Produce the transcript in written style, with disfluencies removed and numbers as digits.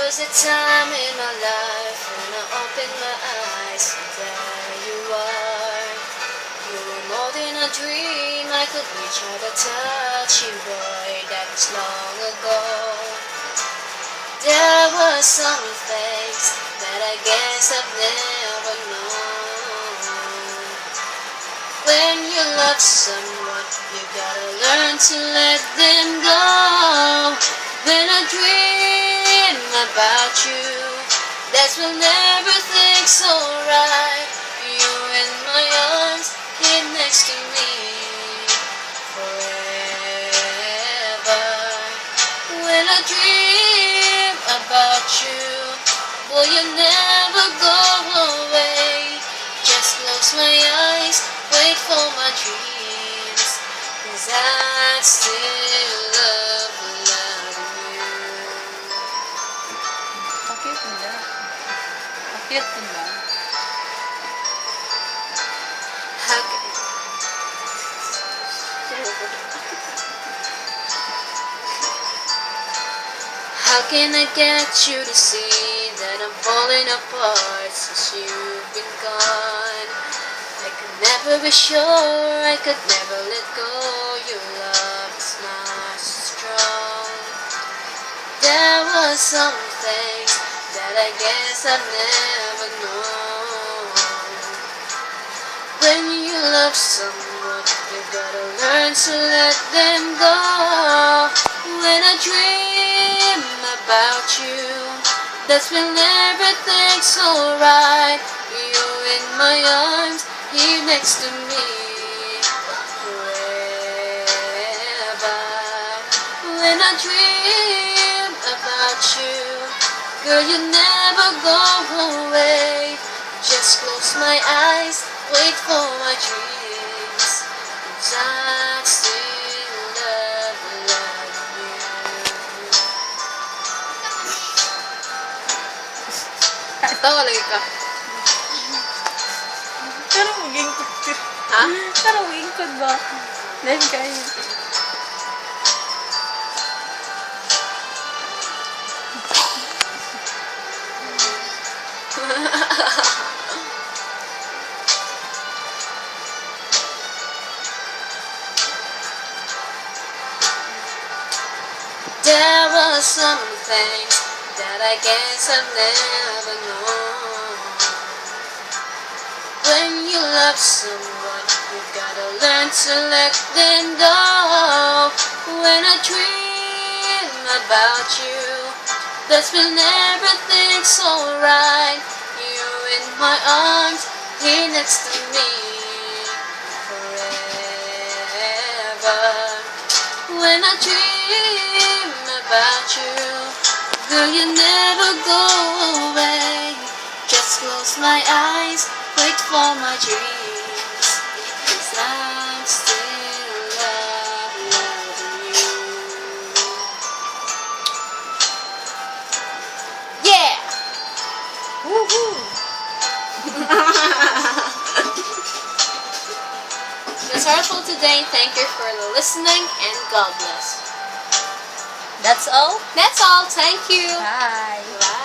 was a time in my life when I opened my eyes and there you are. You were more than a dream, I could reach out and touch you, boy, that was long ago. There were some things that I guess I've never known. When you love someone, you gotta learn to let them go. When I dream about you, that's when everything's alright. You in my arms, here next to me forever. When I dream about you, will you never go away? Just close my eyes, wait for my dreams, 'cause I still love you. Bakit na? Bakit na? How can I get you to see that I'm falling apart since you've been gone? I could never be sure, I could never let go. Your love is not so strong. There were some things that I guess I've never known. When you love someone, you gotta learn to let them go. When I dream about you, that's when everything's alright. You're in my arms, here next to me forever. When I dream about you, girl, you never go away. Just close my eyes, wait for my dreams, 'cause I still love you. Tawa lagi ka. Pero magingkod ka. Ha? Pero magingkod ba? Dahil kayo. There were some things that I guess I've never known. When you love someone, you gotta learn to let them go. When I dream about you, that's when everything's alright. You're in my arms, here next to me forever. When I dream about you, girl, you never go away. Just close my eyes, wait for my dreams, 'cause I'm still loving you. Yeah! Woohoo! That's all for today. Thank you for listening and God bless. That's all? That's all. Thank you. Bye. Bye.